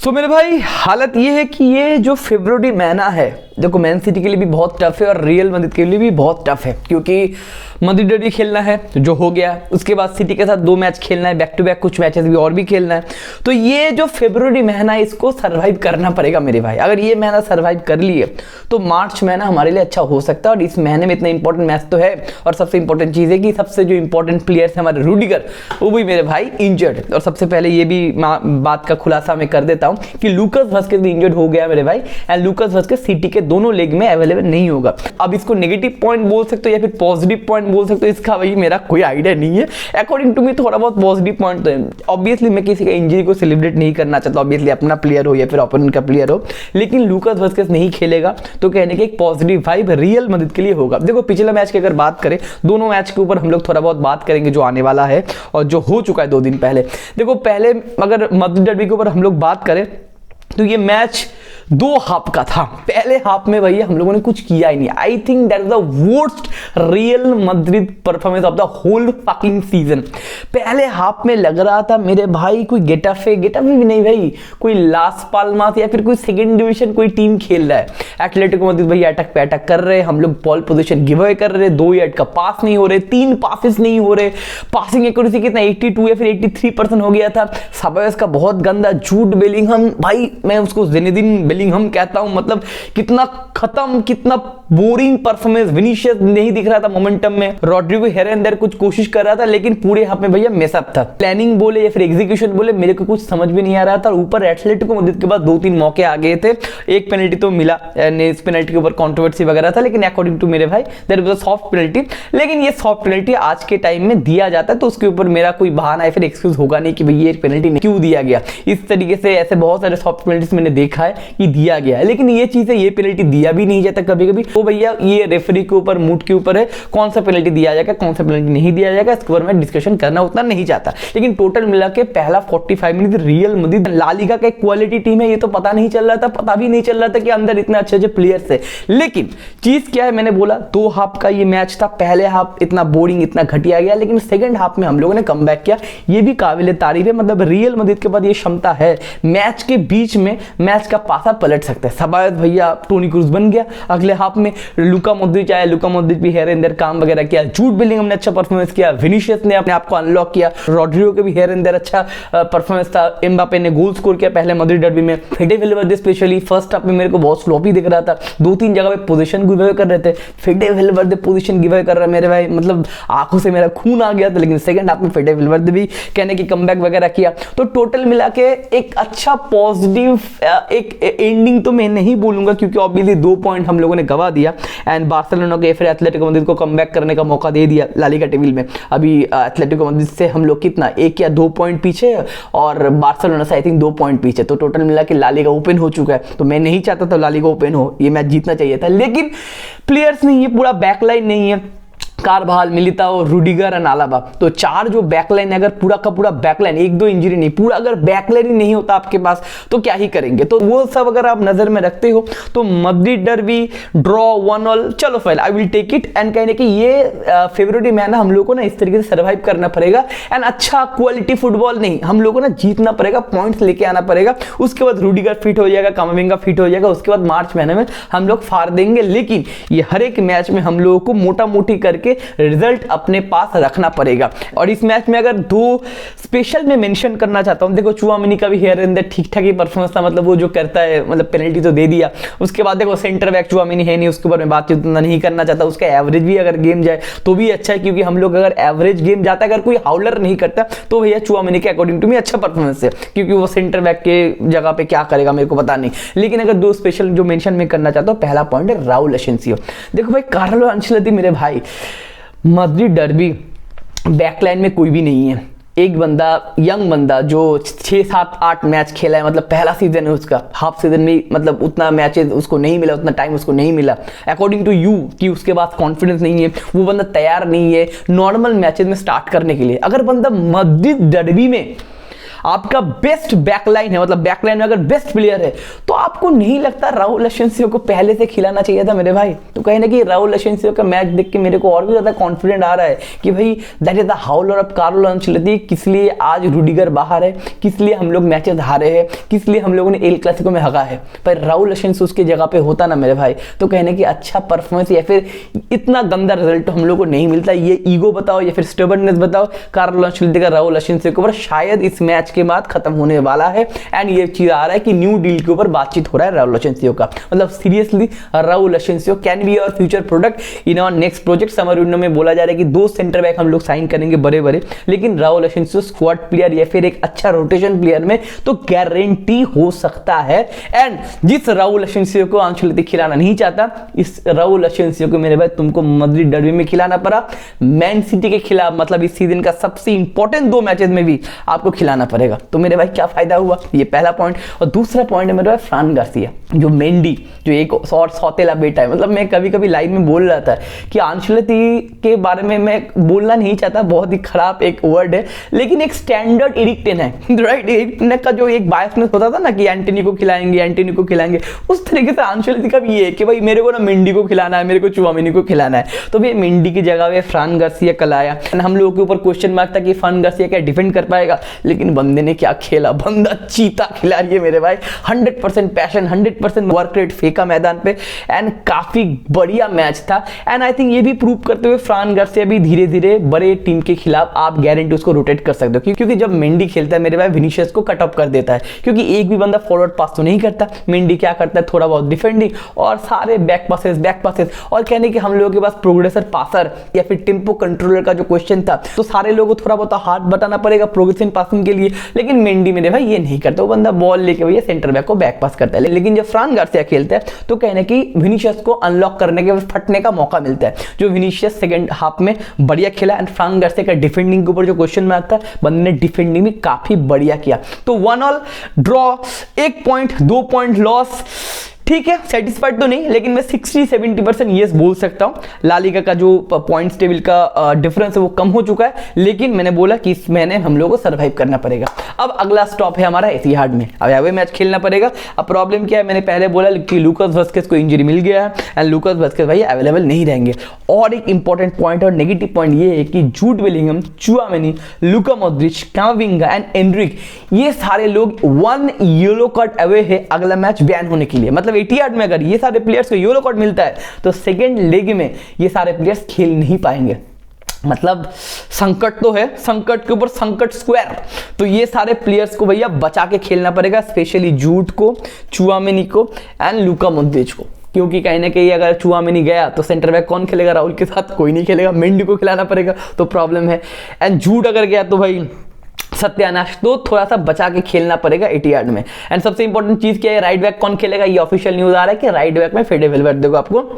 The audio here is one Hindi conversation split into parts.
तो मेरे भाई हालत ये है कि ये जो फरवरी महीना है देखो मैन सिटी के लिए भी बहुत टफ है और रियल मैड्रिड के लिए भी बहुत टफ है, क्योंकि मैड्रिड डर्बी खेलना है जो हो गया, उसके बाद सिटी के साथ 2 मैच खेलना है, बैक टू बैक कुछ मैचेस भी और भी खेलना है। तो ये जो फरवरी महीना है इसको सर्वाइव करना पड़ेगा मेरे भाई। अगर ये महीना सर्वाइव कर लिए तो मार्च महीना हमारे लिए अच्छा हो सकता है। और इस महीने में इतना इंपॉर्टेंट मैच तो है, और सबसे इंपॉर्टेंट चीज़ है कि सबसे जो इंपॉर्टेंट प्लेयर्स है हमारे रूडिगर, वो भी मेरे भाई इंजर्ड। और सबसे पहले ये भी बात का खुलासा मैं कर देता हूँ कि लूकास वास्केस भी इंजर्ड हो गया मेरे भाई, एंड लूकास वास्केस सिटी के दोनों लेग में अवेलेबल नहीं होगा। अब इसको नेगेटिव पॉइंट बोल सकते हो या फिर पॉजिटिव पॉइंट बोल सकते हो, इसका भाई मेरा कोई आइडिया नहीं है। अकॉर्डिंग टू मी थोड़ा बहुत पॉजिटिव पॉइंट तो है। ऑब्वियसली मैं किसी का इंजरी को सेलिब्रेट नहीं करना चाहता, ऑब्वियसली अपना प्लेयर हो या फिर ओपोनेंट का प्लेयर हो, लेकिन लूकास वास्केस नहीं खेलेगा तो कहने के एक पॉजिटिव वाइब रियल मैड्रिड के लिए होगा। देखो पिछले मैच की अगर बात करें, दोनों मैच के ऊपर हम लोग थोड़ा बहुत बात करेंगे जो आने वाला है और जो हो चुका है 2 दिन पहले। देखो पहले अगर मैड्रिड डर्बी के ऊपर हम लोग बात करें तो ये मैच 2 हाफ का था। पहले हाफ में भैया हम लोगों ने कुछ किया ही नहीं। I think that is the worst Real Madrid performance of the whole fucking season. पहले हाफ में लग रहा था मेरे भाई कोई गेटाफे भी नहीं भाई, कोई लास पाल्मास या फिर कोई सेकंड डिवीजन कोई टीम खेल रहा है। एटलेटिको मैड्रिड भैया अटैक पे अटैक कर रहे हैं, हम लोग बॉल पोजीशन गिव अवे कर रहे हैं, 2 यार्ड का पास नहीं हो रहे, 3 पासेस नहीं हो रहे, पासिंग एक्यूरेसी कितना 82 या फिर 83% हो गया था। सबेस का बहुत गंदा, जूड बेलिंगहम भाई मैं उसको जिनेदिन बेलिंगहम कहता हूं, मतलब कितना खत्म, कितना बोरिंग परफॉर्मेंस। विनीशियस नहीं दिख रहा था मोमेंटम में, रॉड्रिगो हेयर एंड देयर कुछ कोशिश कर रहा था, लेकिन पूरे हाफ में भैया मेसअप था। प्लानिंग बोले या फिर एग्जीक्यूशन बोले मेरे को कुछ समझ भी नहीं आ रहा था। ऊपर एटलेटिको मैड्रिड के बाद 2-3 मौके आ गए थे, एक पेनल्टी तो मिला, इस पेनल्टी के ऊपर कंट्रोवर्सी वगैरह था, लेकिन अकॉर्डिंग टू मेरे भाई there was a soft penalty. लेकिन ये सॉफ्ट पेनल्टी आज के टाइम में दिया जाता है तो उसके ऊपर मेरा कोई बहाना या फिर एक्सक्यूज होगा नहीं कि भाई ये पेनल्टी क्यों दिया गया। इस तरीके से ऐसे बहुत सारे सॉफ्ट पेनल्टीज मैंने देखा है कि दिया गया है, लेकिन ये चीज है ये पेनल्टी दिया भी नहीं जाता कभी कभी। तो भैया ये रेफरी के ऊपर, मूड के ऊपर है कौन सा पेनल्टी दिया जाएगा कौन सा पेनल्टी नहीं दिया जाएगा, इसके ऊपर मैं डिस्कशन करना उतना नहीं चाहता। लेकिन टोटल मिला के पहला 45 minute Real Madrid La Liga का एक क्वालिटी टीम है, ये तो पता नहीं चल रहा था, पता भी नहीं चल रहा था कि अंदर इतने अच्छे अच्छे प्लेयर्स है। लेकिन चीज क्या है, मैंने बोला 2 हाफ का ये मैच था। पहले हाफ इतना बोरिंग, इतना घटिया गया, लेकिन सेकंड हाफ में हम लोगों ने कमबैक किया, ये भी काबिल तारीफ है। मतलब रियल मैड्रिड के बाद ये क्षमता है मैच के बीच में मैच का पासा पलट सकते हैं। सबायत भैया टोनी क्रूज बन गया अगले हाफ में, लुका मॉड्रिच आया, लुका मॉड्रिच भी हेयर एंड देयर काम वगैरह किया, जूड बेलिंगहम ने अच्छा परफॉर्मेंस किया, विनीशियस ने अपने आप को अनलॉक किया, रॉड्रिगो के भी हेयर एंड देयर अच्छा परफॉर्मेंस था, एम्बापे ने गोल स्कोर किया पहले मैड्रिड डर्बी में। फेडे वेलवर्दे स्पेशली फर्स्ट हाफ में मेरे को बहुत स्लोपी दिख रहा था, 2-3 जगह पे पोजीशन गिव अवे कर रहे थे। फेडे वेलवर्दे पोजीशन गिव अवे कर रहा है मेरे भाई, मतलब आंखों से मेरा खून आ गया था। लेकिन सेकंड हाफ में फेडे वेलवर्दे भी कहने की कमबैक वगैरह किया। तो टोटल मिला के एक अच्छा पॉजिटिव एक एंडिंग तो मैं नहीं बोलूंगा, क्योंकि ऑब्वियसली 2 पॉइंट हम लोगों ने गवा दिया एंड बार्सिलोना के फिर एटलेटिको मैड्रिड को कमबैक करने का मौका दे दिया ला लीगा टेबल में। अभी एटलेटिको मैड्रिड से हम लोग कितना 1 या 2 पॉइंट पीछे और बार्सिलोना से आई थिंक 2 पॉइंट पीछे। तो टोटल मिला के ला लीगा ओपन हो चुका है। तो मैं नहीं चाहता था ला लीगा ओपन हो, ये मैच जीतना चाहिए था, लेकिन प्लेयर्स नहीं है, पूरा बैकलाइन नहीं है, कारवाल, मिलिताओ, रूडिगर और आलाबा, तो 4 जो बैकलाइन है, अगर पूरा का पूरा बैकलाइन, 1-2 इंजरी नहीं, पूरा अगर बैकलाइन ही नहीं होता आपके पास तो क्या ही करेंगे। तो वो सब अगर आप नजर में रखते हो तो मैड्रिड डर्बी ड्रॉ 1-1, चलो fine I will take it. And कहने कि ये फरवरी में ना हम लोग को ना इस तरीके से सर्वाइव करना पड़ेगा एंड अच्छा क्वालिटी फुटबॉल नहीं, हम लोग को ना जीतना पड़ेगा, पॉइंट्स लेके आना पड़ेगा। उसके बाद रूडिगर फिट हो जाएगा, कामाविंगा फिट हो जाएगा, उसके बाद मार्च महीने में हम लोग फाड़ देंगे। लेकिन ये हर एक मैच में हम लोगों को मोटा मोटी करके रिजल्ट अपने पास रखना पड़ेगा। और इस मैच में अगर 2 स्पेशल में मेंशन करना चाहता हूं, देखो चुआमिनी का भी हेयर एंड देयर ठीक ठाक ही परफॉर्मेंस था, मतलब वो जो करता है, मतलब पेनल्टी तो दे दिया। उसके बाद देखो सेंटर बैक चुआमिनी है नहीं, उसके ऊपर मैं बातचीत नहीं करना चाहता। उसका एवरेज भी अगर गेम जाए तो भी अच्छा है, क्योंकि हम लोग अगर एवरेज गेम जाता है, अगर कोई हाउलर नहीं करता तो भैया चुआमिनी के अकॉर्डिंग टू मी अच्छा परफॉर्मेंस है, क्योंकि वो सेंटर बैक के जगह पे क्या करेगा मेरे को पता नहीं। लेकिन अगर 2 स्पेशल जो मेंशन में करना चाहता हूं, पहला पॉइंट है राउल एसेंसियो। देखो भाई कार्लो अंचेलोत्ती मेरे भाई, मैड्रिड डर्बी बैकलाइन में कोई भी नहीं है। एक बंदा, यंग बंदा जो 6-7-8 मैच खेला है, मतलब पहला सीजन है उसका, हाफ सीजन में मतलब उतना मैचेस उसको नहीं मिला, उतना टाइम उसको नहीं मिला अकॉर्डिंग टू यू, कि उसके पास कॉन्फिडेंस नहीं है, वो बंदा तैयार नहीं है नॉर्मल मैचेस में स्टार्ट करने के लिए। अगर बंदा मैड्रिड डर्बी में आपका बेस्ट बैकलाइन है, मतलब बैकलाइन में अगर बेस्ट प्लेयर है, तो आपको नहीं लगता राहुल एसेंसियो को पहले से खिलाना चाहिए था मेरे भाई? तो कहीं ना कहीं राहुल एसेंसियो का मैच देख के मेरे को और भी ज्यादा कॉन्फिडेंट आ रहा है कि भाई that is the howler of Carlo Ancelotti. किस लिए आज रूडिगर बाहर है, किस लिए हम लोग मैचेस हारे हैं, किस लिए हम लोगों ने एल क्लासिको में हगा है, पर राहुल एसेंसियो उसकी जगह पे होता ना मेरे भाई, तो कहने की अच्छा परफॉर्मेंस या फिर इतना गंदा रिजल्ट हम लोग को नहीं मिलता। ये ईगो बताओ या फिर स्टबर्ननेस बताओ, कार्लो अंचेलोटी का राहुल एसेंसियो के ऊपर शायद इस मैच के बाद खत्म होने वाला है। एंड ये चीज आ रहा है कि न्यू डील के ऊपर बातचीत हो रहा है राहुल एसेंसियो का। मतलब seriously Raul Asensio can be our future product in our next project. Summer window में बोला जा रहा है कि 2 सेंटर बैक हम लोग साइन करेंगे बड़े बड़े, लेकिन राहुल एसेंसियो स्क्वाड प्लेयर या फिर एक अच्छा रोटेशन प्लेयर में तो गारंटी हो सकता है। एंड जिस राहुल एसेंसियो को अंचेलोटी खिलाना नहीं चाहता, इस राहुल एसेंसियो को मेरे भाई तुमको मैड्रिड डर्बी में खिलाना पड़ा, मैन सिटी के खिलाफ, मतलब इस सीजन का सबसे इंपॉर्टेंट 2 मैचेस में भी आपको खिलाना पड़ेगा। तो मेरे भाई क्या फायदा हुआ, ये पहला पॉइंट। और दूसरा पॉइंट है मेरे भाई फ्रान गार्सिया, जो मेंडी, जो एक और सौतेला बेटा है। मतलब मैं कभी कभी लाइव में बोल रहा था कि अंचेलोटी के बारे में मैं बोलना नहीं चाहता, बहुत ही खराब एक वर्ड है, लेकिन एक स्टैंडर्ड एरिक टेन है, राइट? एरिक टेन का जो एक बायसनेस होता था ना कि एंटोनी को खिलाएंगे, एंटोनी को खिलाएंगे, उस तरीके से अंचेलोटी का भी ये है कि भाई मेरे को ना मेंडी को खिलाना है, मेरे को चुआमेनी को खिलाना है। तो भाई मेंडी की जगह पे फ्रान गार्सिया कल आया। हम लोगों के ऊपर क्वेश्चन मार्क था कि फ्रान गार्सिया क्या डिफेंड कर पाएगा, लेकिन बंदे ने क्या खेला, बंदा चीता खिला रही है मेरे भाई। 100% पैशन, 100% वर्क रेट फेंका मैदान पे, एंड काफी बढ़िया मैच था। एंड आई थिंक ये भी प्रूव करते हुए फ्रान गार्सिया भी धीरे धीरे बड़े टीम के खिलाफ आप गारंटी उसको रोटेट कर सकते हो, क्योंकि जब मेंडी खेलता है मेरे भाई विनीशियस को कट ऑफ कर देता है, क्योंकि एक भी बंदा फॉरवर्ड पास तो नहीं करता। मेंडी क्या करता है, थोड़ा बहुत डिफेंडिंग और सारे बैक पासेस। और कहने कि हम लोगों के पास प्रोग्रेसर पासर या फिर टेम्पो कंट्रोलर का जो क्वेश्चन था, तो सारे लोगों को थोड़ा बहुत हाथ बटाना पड़ेगा प्रोग्रेसिव पासिंग के लिए, लेकिन मेंडी मेरे भाई ये नहीं करता। वो बंदा बॉल लेके भैया सेंटर बैक को बैक पास करता है। लेकिन जब फ्रान गार्सिया खेलता है तो कहने की विनीशियस को अनलॉक करने के, फटने का मौका मिलता है। जो विनीशियस सेकंड हाफ में बढ़िया खेला, एंड फ्रान गार्सिया का डिफेंडिंग के ऊपर जो क्वेश्चन मार्क था, बंदे ने डिफेंडिंग भी काफी बढ़िया किया। तो 1-1 ड्रॉ, 1 पॉइंट 2 पॉइंट लॉस, ठीक है, सेटिस्फाइड तो नहीं, लेकिन मैं 60-70% यस बोल सकता हूं। ला लीगा का जो पॉइंट्स टेबल का डिफरेंस है वो कम हो चुका है, लेकिन मैंने बोला कि इस महीने हम लोगों को सर्वाइव करना पड़ेगा। अब अगला स्टॉप है हमारा एतिहाद में, अब अवे मैच खेलना पड़ेगा। अब प्रॉब्लम क्या है, मैंने पहले बोला कि लूकास वास्केज को इंजरी मिल गया है, एंड लूकास वास्केज भाई अवेलेबल नहीं रहेंगे। और एक इंपॉर्टेंट पॉइंट और नेगेटिव पॉइंट ये है कि Jude Bellingham, Tchouameni, Luka Modric, कामाविंगा and Anrich, ये सारे लोग 1 येलो कार्ड अवे है अगला मैच बैन होने के लिए। मतलब एतिहाद में अगर ये सारे प्लेयर्स को येलो कार्ड मिलता है तो सेकेंड लेग में ये सारे प्लेयर्स खेल नहीं पाएंगे। मतलब संकट तो है, संकट के ऊपर संकट स्क्वायर। तो ये सारे प्लेयर्स को भैया बचा के खेलना पड़ेगा, स्पेशली जूड को, चुआमेनी को एंड लुका मॉड्रिच को, क्योंकि कहीं ना कहीं अगर चुआमेनी गया तो सेंटर बैक कौन खेलेगा राहुल के साथ? कोई नहीं खेलेगा, मेंडी को खिलाना पड़ेगा, तो प्रॉब्लम है। एंड जूड अगर गया तो भाई सत्यानाश, तो थोड़ा सा बचा के खेलना पड़ेगा एतिहाद में। एंड सबसे इंपॉर्टेंट चीज क्या है, राइट बैक कौन खेलेगा? ये ऑफिशियल न्यूज आ रहा है कि राइट बैक में फेडे वेलवेर्दे को आपको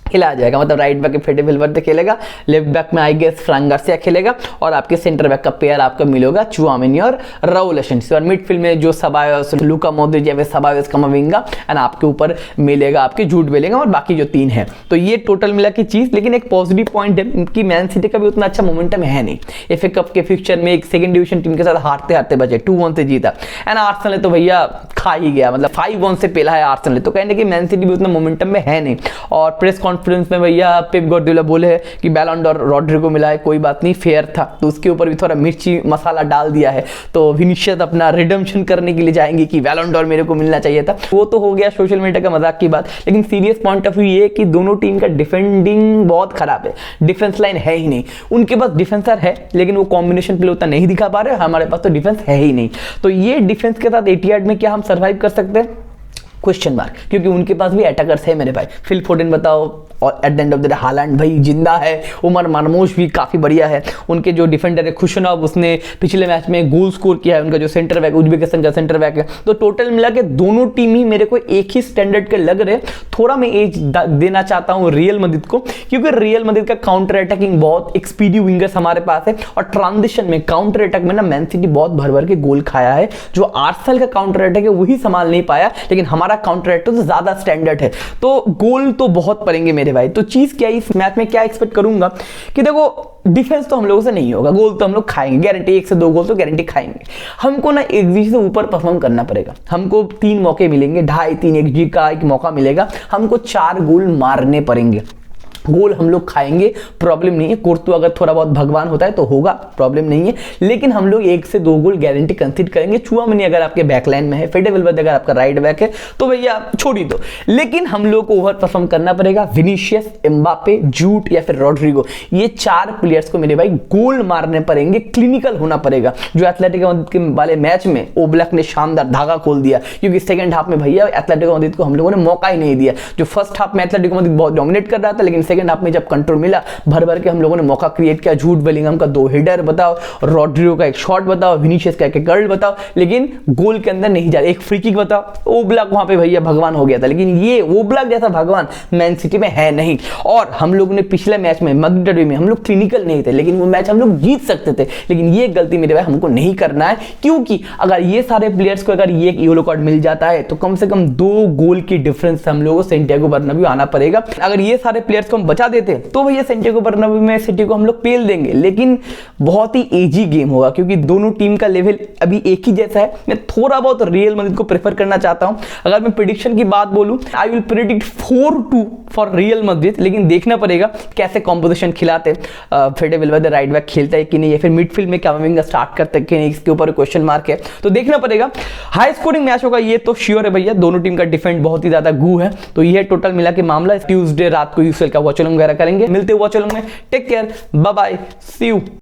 खिलाया जाएगा। मतलब राइट बैक में फेडे वेलवेर्दे खेलेगा, लेफ्ट बैक में आई गेस फ्रान गार्सिया खेलेगा, और आपके सेंटर बैक का पेयर आपका मिलेगा चुआमेनी और राहुल एसेंसियो। और मिडफील्ड में जो सबायोस, लुका मॉड्रिच या फिर सबायोस, कामाविंगा, एंड आपके ऊपर मिलेगा आपके जूड बेलिंगम और बाकी जो 3 है। तो ये टोटल मिला की चीज। लेकिन एक पॉजिटिव पॉइंट है कि मैन सिटी का भी उतना अच्छा मोमेंटम है नहीं। एफए कप के फिक्चर में एक सेकंड डिवीजन टीम के साथ हारते हारते बचे, 2-1 से जीता। एंड आर्सेनल तो भैया खा ही गया, मतलब 5-1 से पेला है आर्सेनल। तो कहने की मैन सिटी भी उतना मोमेंटम में है नहीं। और प्रेस कॉन्फ्रेंस में भैया पेप गार्डियोला बोले है कि बैलन डॉर रॉड्रिगो मिला है, कोई बात नहीं, फेयर था, तो उसके ऊपर भी थोड़ा मिर्ची मसाला डाल दिया है। तो विनीशियस अपना रिडेम्पशन करने के लिए जाएंगे कि बैलन डॉर मेरे को मिलना चाहिए था। वो तो हो गया सोशल मीडिया का मजाक की बात, लेकिन सीरियस पॉइंट ऑफ व्यू ये कि दोनों टीम का डिफेंडिंग बहुत खराब है, डिफेंस लाइन है ही नहीं। उनके पास डिफेंसर है लेकिन वो कॉम्बिनेशन प्ले उतना नहीं दिखा पा रहे, हमारे पास तो डिफेंस है ही नहीं। तो ये डिफेंस के साथ एतिहाद में क्या हम सर्वाइव कर सकते हैं? क्वेश्चन मार्क, क्योंकि उनके पास भी अटैकर्स है मेरे भाई। फिल फोडेन बताओ, और at the end of the day Holland भाई जिंदा है, उमर मरमूश भी काफी बढ़िया है। उनके जो डिफेंडर है खुशनव, उसने पिछले मैच में गोल स्कोर किया है। उनका जो सेंटर बैक, उज्बेकिस्तान का सेंटर बैक है। तो टोटल मिला के दोनों टीम ही मेरे को एक ही स्टैंडर्ड के लग रहे। थोड़ा मैं एज देना चाहता हूं रियल मैड्रिड को, क्योंकि रियल मैड्रिड का काउंटर अटैकिंग बहुत एक्सपीडी विंगर्स हमारे पास है, और ट्रांजिशन में काउंटर अटैक में ना मैन सिटी बहुत भर भर के गोल खाया है। जो आर्सेनल का काउंटर अटैक है वही संभाल नहीं पाया, लेकिन हमारा काउंटर अटैक तो ज्यादा स्टैंडर्ड है। तो गोल तो बहुत पड़ेंगे मेरे भाई। तो चीज क्या, इस मैच में क्या एक्सपेक्ट करूंगा कि देखो डिफेंस तो हम लोगों से नहीं होगा, गोल तो हम लोग खाएंगे गारंटी, 1 से 2 गोल तो गारंटी खाएंगे। हमको ना XG से ऊपर परफॉर्म करना पड़ेगा। हमको 3 मौके मिलेंगे, 2.5-3 XG का एक मौका मिलेगा, हमको 4 गोल मारने पड़ेंगे। गोल हम लोग खाएंगे, प्रॉब्लम नहीं है। कोर्तु अगर थोड़ा बहुत भगवान होता है तो होगा, प्रॉब्लम नहीं है, लेकिन हम लोग 1 से 2 गोल गारंटी कंसीडर करेंगे। चुआमेनी अगर आपके बैकलाइन में है, फेडे वेलवेर्दे अगर आपका राइट बैक है तो भैया छोड़ ही दो, लेकिन हम लोग को ओवर परफॉर्म करना पड़ेगा। विनीशियस, एम्बापे, जूट या फिर रॉड्रिगो, ये 4 प्लेयर्स को मेरे भाई गोल मारने पड़ेंगे, क्लिनिकल होना पड़ेगा। जो एथलेटिको मैड्रिड के वाले मैच में ओब्लैक ने शानदार धागा खोल दिया, क्योंकि सेकंड हाफ में भैया एथलेटिको मैड्रिड को हम लोगों ने मौका ही नहीं दिया। जो फर्स्ट हाफ में एथलेटिको मैड्रिड बहुत डोमिनेट कर रहा था, लेकिन सेकंड हाफ में जब कंट्रोल मिला, भर भर के हम लोगों ने मौका क्रिएट किया। जूट बेलिंगम का 2 हेडर बताओ, रॉड्रिगो का 1 शॉट बताओ, विनीशियस का 1 कर्ल बताओ, लेकिन गोल के अंदर नहीं जा रहा। एक फ्री किक बताओ, ओब्लैक वहां पे भैया भगवान हो गया था, लेकिन ये ओब्लैक जैसा भगवान मैन सिटी में है नहीं। और हम लोगों ने पिछले मैच में मैड्रिड डर्बी में हम लोग क्लिनिकल नहीं थे, लेकिन वो मैच हम लोग जीत सकते थे, लेकिन ये गलती मेरे भाई हमको नहीं करना है। क्योंकि अगर ये सारे प्लेयर्स को अगर ये एक येलो कार्ड मिल जाता है तो कम से कम 2 गोल की डिफरेंस हम लोगों को सैंटियागो बर्नाब्यू आना पड़ेगा। अगर ये सारे प्लेयर्स को हम बचा देते तो भैया सैंटियागो बर्नाब्यू में सिटी को हम लोग पेल देंगे, लेकिन बहुत ही इजी गेम होगा, क्योंकि दोनों टीम का लेवल अभी एक ही जैसा है। मैं थोड़ा बहुत रियल मैड्रिड को प्रेफर करना चाहता हूं। अगर मैं प्रेडिक्शन की बात बोलूं, I will predict 4-2 for real Madrid, लेकिन देखना पड़ेगा कैसे कॉम्पोजिशन खिलाते, फेडे वेलवेर्दे राइट बैक खेलता है कि नहीं, या फिर मिडफील्ड में कामाविंगा स्टार्ट करता है कि नहीं, इसके ऊपर क्वेश्चन मार्क है, तो देखना पड़ेगा। हाई स्कोरिंग मैच होगा ये तो श्योर है भैया, दोनों टीम का डिफेंड बहुत ही ज्यादा गू है। तो ये टोटल मिला के मामला। ट्यूसडे रात को यूसीएल का वॉच अलॉन्ग वगैरह करेंगे। मिलते हैं वॉच अलॉन्ग में, take care, bye bye, see you.